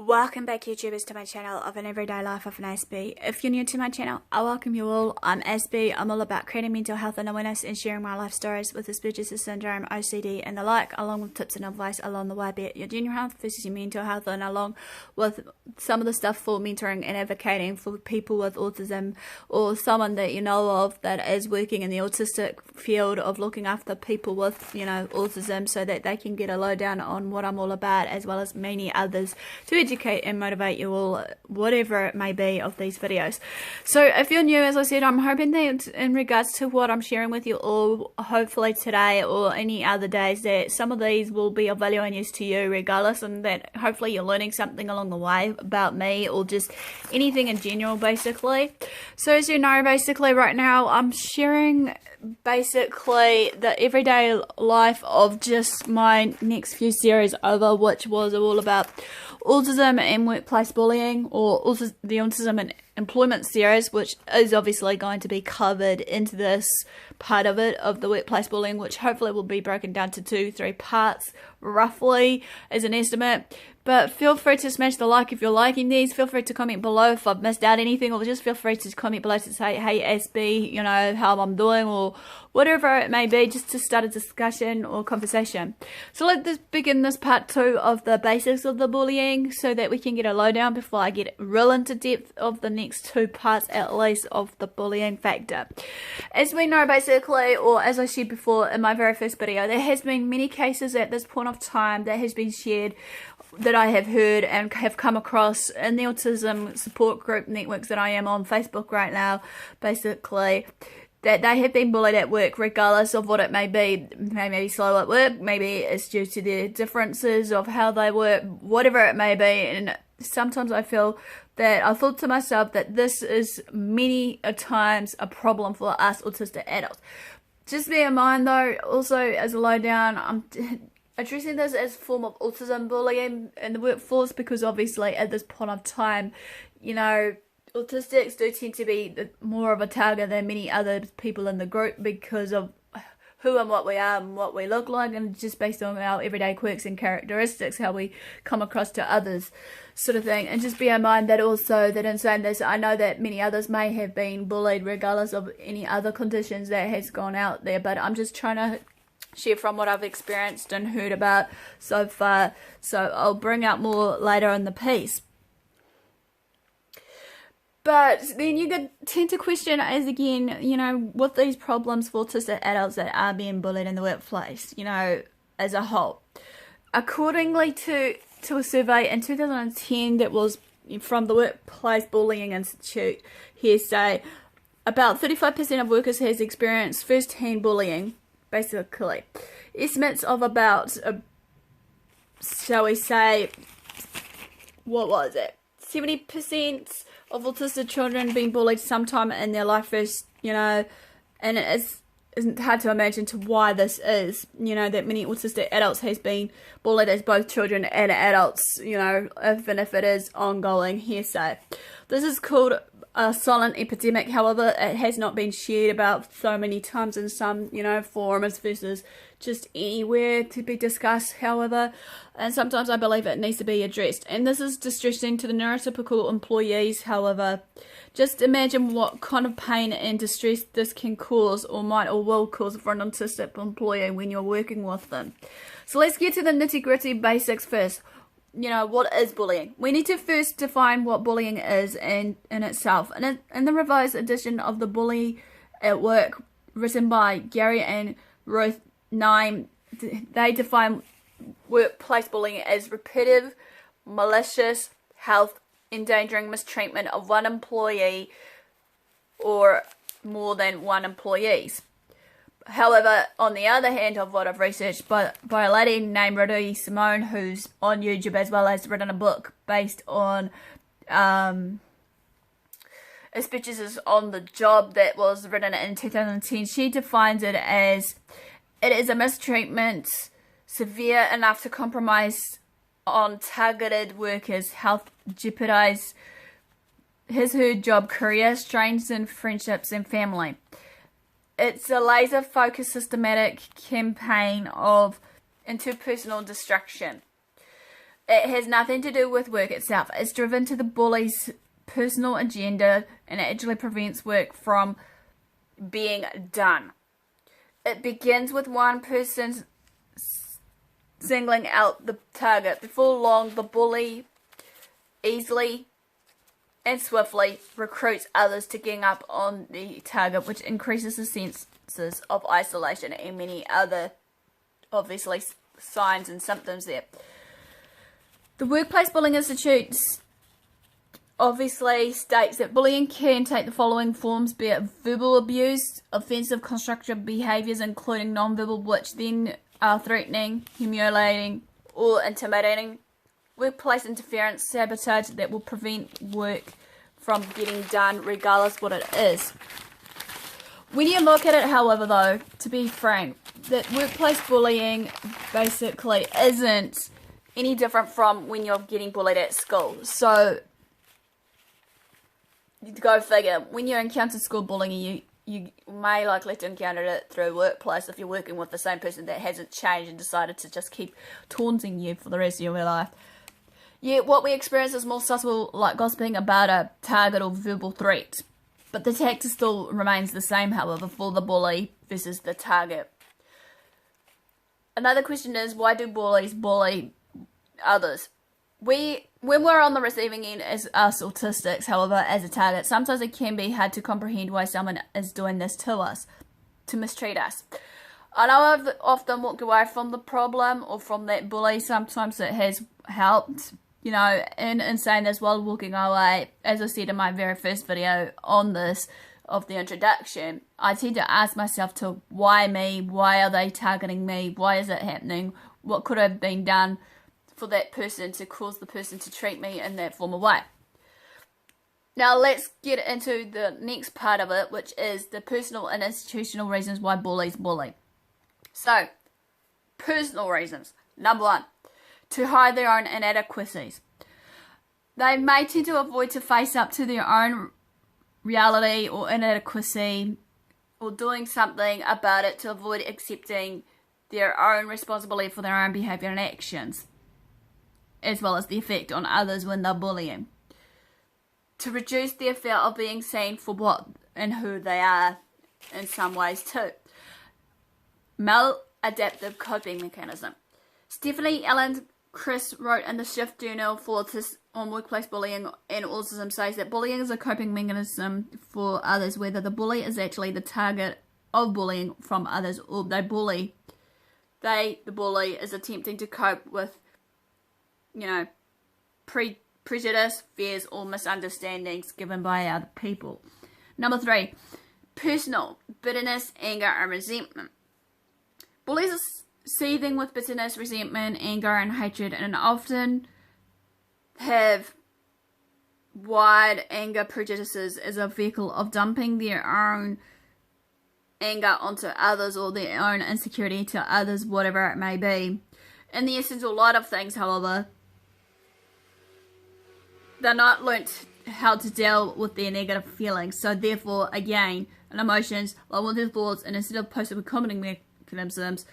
Welcome back, YouTubers, to my channel of an everyday life of an Aspie. If you're new to my channel, I welcome you all. I'm Aspie. I'm all about creating mental health and awareness and sharing my life stories with Asperger's syndrome, OCD and the like, along with tips and advice along the way, be it your general health versus your mental health, and along with some of the stuff for mentoring and advocating for people with autism or someone that you know of that is working in the autistic field of looking after people with, autism, so that they can get a lowdown on what I'm all about, as well as many others, to educate and motivate you all, whatever it may be, of these videos. So if you're new, as I said, I'm hoping that in regards to what I'm sharing with you all, hopefully today or any other days, that some of these will be of value and use to you regardless, and that hopefully you're learning something along the way about me or just anything in general, basically. So as you know, basically right now I'm sharing basically the everyday life of just my next few series over, which was all about autism and workplace bullying, or the autism and employment series, which is obviously going to be covered into this part of it, of the workplace bullying, which hopefully will be broken down to 2-3 parts roughly as an estimate. But feel free to smash the like if you're liking these. Feel free to comment below if I've missed out anything, or just feel free to comment below to say, hey Aspie, how I'm doing, or whatever it may be, just to start a discussion or conversation. So let's begin this part 2 of the basics of the bullying, so that we can get a lowdown before I get real into depth of the next 2 parts at least of the bullying factor. As we know, basically, or as I said before in my very first video, there has been many cases at this point of time that has been shared, that I have heard and have come across in the autism support group networks that I am on Facebook right now, basically, that they have been bullied at work regardless of what it may be. They may be slow at work, maybe it's due to their differences of how they work, whatever it may be. And sometimes I feel that I thought to myself that this is many a times a problem for us autistic adults. Just bear in mind though, also as a lowdown, I'm addressing this as a form of autism bullying in the workforce, because obviously at this point of time, autistics do tend to be more of a target than many other people in the group, because of who and what we are and what we look like, and just based on our everyday quirks and characteristics, how we come across to others, sort of thing. And just bear in mind that also, that in saying this, I know that many others may have been bullied regardless of any other conditions that has gone out there, but I'm just trying to share from what I've experienced and heard about so far, so I'll bring out more later in the piece. But then you could tend to question, as again, with these problems for autistic adults that are being bullied in the workplace, as a whole. Accordingly to a survey in 2010 that was from the Workplace Bullying Institute, here say about 35% of workers has experienced first-hand bullying, basically. Estimates of about, shall we say, 70% of autistic children being bullied sometime in their life first, and it isn't hard to imagine to why this is, that many autistic adults has been bullied as both children and adults, even if it is ongoing, hearsay. This is called a silent epidemic. However, it has not been shared about so many times in some, forums versus just anywhere to be discussed, however, and sometimes I believe it needs to be addressed. And this is distressing to the neurotypical employees, however. Just imagine what kind of pain and distress this can cause, or might or will cause, for an autistic employee when you're working with them. So let's get to the nitty-gritty basics first. What is bullying? We need to first define what bullying is in itself. And in the revised edition of The Bully at Work, written by Gary and Ruth Niueme, they define workplace bullying as repetitive, malicious, health endangering mistreatment of one employee or more than one employees. However, on the other hand of what I've researched by a lady named Rudy Simone, who's on YouTube as well as written a book based on Asperger's on the Job that was written in 2010, she defines it as, it is a mistreatment severe enough to compromise on targeted workers' health, jeopardize his/her job, career, strengthen friendships and family. It's a laser-focused systematic campaign of interpersonal destruction. It has nothing to do with work itself. It's driven to the bully's personal agenda, and it actually prevents work from being done. It begins with one person singling out the target. Before long, the bully easily and swiftly recruits others to gang up on the target, which increases the senses of isolation and many other, obviously, signs and symptoms there. The Workplace Bullying Institute obviously states that bullying can take the following forms, be it verbal abuse, offensive constructive behaviours including non-verbal, which then are threatening, humiliating or intimidating, workplace interference, sabotage that will prevent work from getting done regardless what it is. When you look at it, however, though, to be frank, that workplace bullying basically isn't any different from when you're getting bullied at school. So, go figure. When you encounter school bullying, you may likely to encounter it through workplace if you're working with the same person that hasn't changed and decided to just keep taunting you for the rest of your life. Yet what we experience is more subtle, like gossiping about a target or verbal threat. But the tactic still remains the same, however, for the bully versus the target. Another question is, why do bullies bully others? When we're on the receiving end as us autistics, however, as a target, sometimes it can be hard to comprehend why someone is doing this to us, to mistreat us. I know I've often walked away from the problem or from that bully. Sometimes it has helped, you know, in saying this while walking away. As I said in my very first video on this, of the introduction, I tend to ask myself to, why me? Why are they targeting me? Why is it happening? What could have been done for that person to cause the person to treat me in that form of way? Now let's get into the next part of it, which is the personal and institutional reasons why bullies bully. So, personal reasons. Number one, to hide their own inadequacies. They may tend to avoid to face up to their own reality or inadequacy, or doing something about it to avoid accepting their own responsibility for their own behaviour and actions, as well as the effect on others when they're bullying. To reduce their fear of being seen for what and who they are in some ways too. Maladaptive coping mechanism. Stephanie Ellen Chris wrote in the Shift Journal for Autists on workplace bullying and autism, says that bullying is a coping mechanism for others, whether the bully is actually the target of bullying from others or the bully is attempting to cope with, you know, prejudice, fears or misunderstandings given by other people. Number three, personal bitterness, anger and resentment. Bullies are seething with bitterness, resentment, anger and hatred, and often have wide anger prejudices as a vehicle of dumping their own anger onto others or their own insecurity to others, whatever it may be. In the essential light of things, however, they're not learnt how to deal with their negative feelings. So therefore, again, and emotions, along with their thoughts, and instead of posting coping mechanisms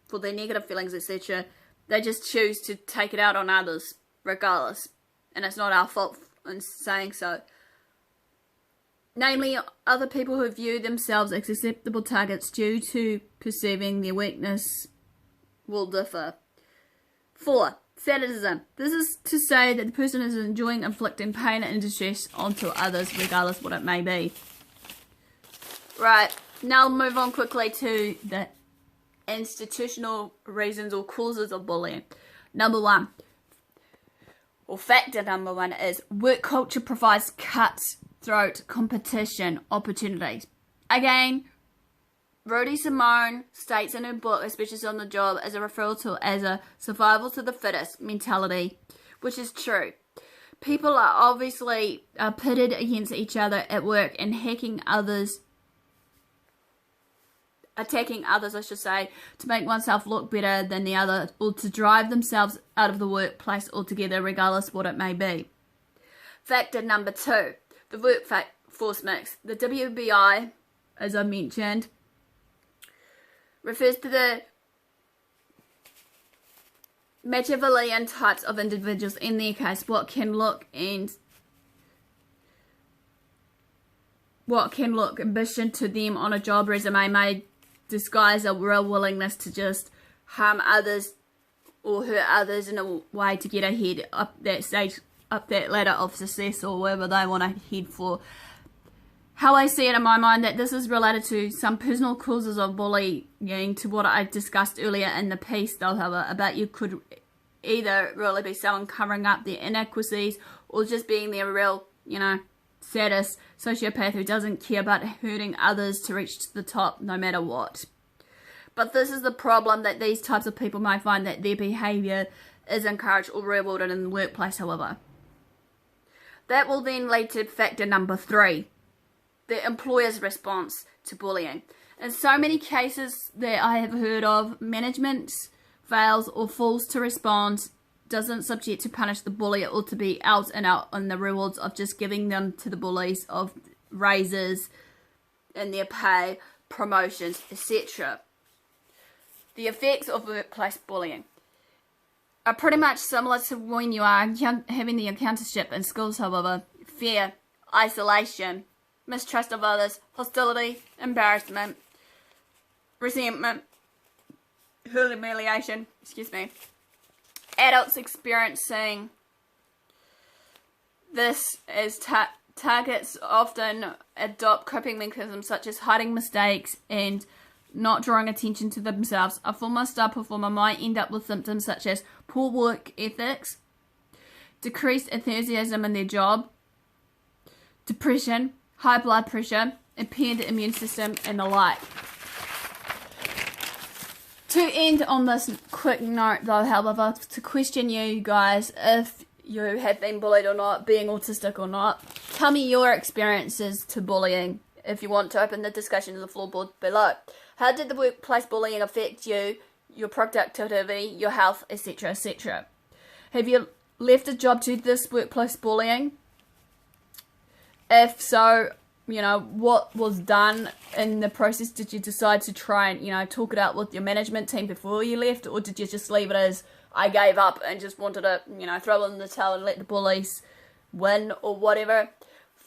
for their negative feelings, etc., they just choose to take it out on others, regardless. And it's not our fault in saying so. Namely, other people who view themselves as acceptable targets due to perceiving their weakness will differ. 4. Sadism. This is to say that the person is enjoying inflicting pain and distress onto others, regardless what it may be. Right, now I'll move on quickly to the institutional reasons or causes of bullying. Number one, or factor number one, is work culture provides cutthroat competition opportunities. Again, Rodi Simone states in her book, Especially on the Job, as a referral to as a survival to the fittest mentality, which is true. People are obviously pitted against each other at work and attacking others, I should say, to make oneself look better than the other or to drive themselves out of the workplace altogether, regardless what it may be. Factor number two, the workforce mix. The WBI, as I mentioned, refers to the Machiavellian types of individuals. In their case, what can look ambition to them on a job resume may disguise a real willingness to just harm others or hurt others in a way to get ahead up that stage, up that ladder of success, or wherever they want to head for. How I see it in my mind, that this is related to some personal causes of bullying, to what I discussed earlier in the piece, though, however, about you could either really be someone covering up their inadequacies or just being their real, sadist sociopath who doesn't care about hurting others to reach to the top no matter what. But this is the problem, that these types of people might find that their behaviour is encouraged or rewarded in the workplace, however. That will then lead to factor number 3, the employer's response to bullying. In so many cases that I have heard of, management fails or fails to respond, doesn't subject to punish the bully, or to be out and out on the rewards of just giving them to the bullies of raises in their pay, promotions, etc. The effects of workplace bullying are pretty much similar to when you are having the apprenticeship in schools, however. Fear, isolation, mistrust of others, hostility, embarrassment, resentment, humiliation, Adults experiencing this as targets often adopt coping mechanisms such as hiding mistakes and not drawing attention to themselves. A former star performer might end up with symptoms such as poor work ethics, decreased enthusiasm in their job, depression, high blood pressure, impaired immune system, and the like. To end on this quick note, though, however, to question you guys if you have been bullied or not, being autistic or not, tell me your experiences to bullying. If you want to open the discussion to the floorboard below. How did the workplace bullying affect you, your productivity, your health, etc., etc.? Have you left a job due to this workplace bullying? If so, what was done in the process? Did you decide to try and, talk it out with your management team before you left? Or did you just leave it as, I gave up and just wanted to, throw in the towel and let the bullies win or whatever?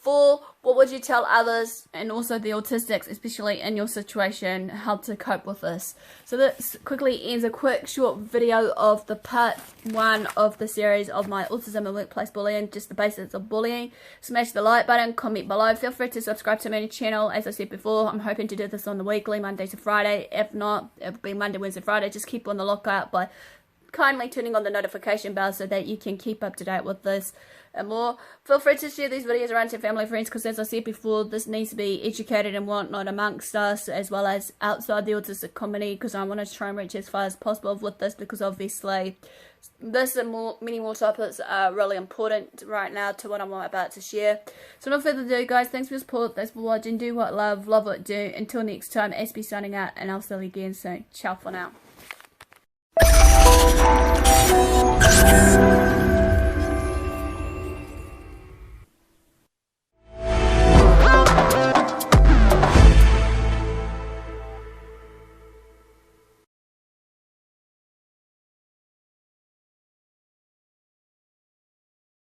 4, what would you tell others, and also the autistics, especially in your situation, how to cope with this? So this quickly ends a quick short video of the part 1 of the series of my autism and workplace bullying, just the basics of bullying. Smash the like button, comment below. Feel free to subscribe to my channel. As I said before, I'm hoping to do this on the weekly, Monday to Friday. If not, it'll be Monday, Wednesday, Friday. Just keep on the lookout by kindly turning on the notification bell so that you can keep up to date with this and more. Feel free to share these videos around to family friends, because as I said before, this needs to be educated and whatnot amongst us as well as outside the autistic community, because I want to try and reach as far as possible with this, because obviously this and many more topics are really important right now to what I'm about to share. So no further ado, guys, thanks for your support, thanks for watching. Do what love what do. Until next time, Aspie signing out, and I'll see you again soon. Ciao for now.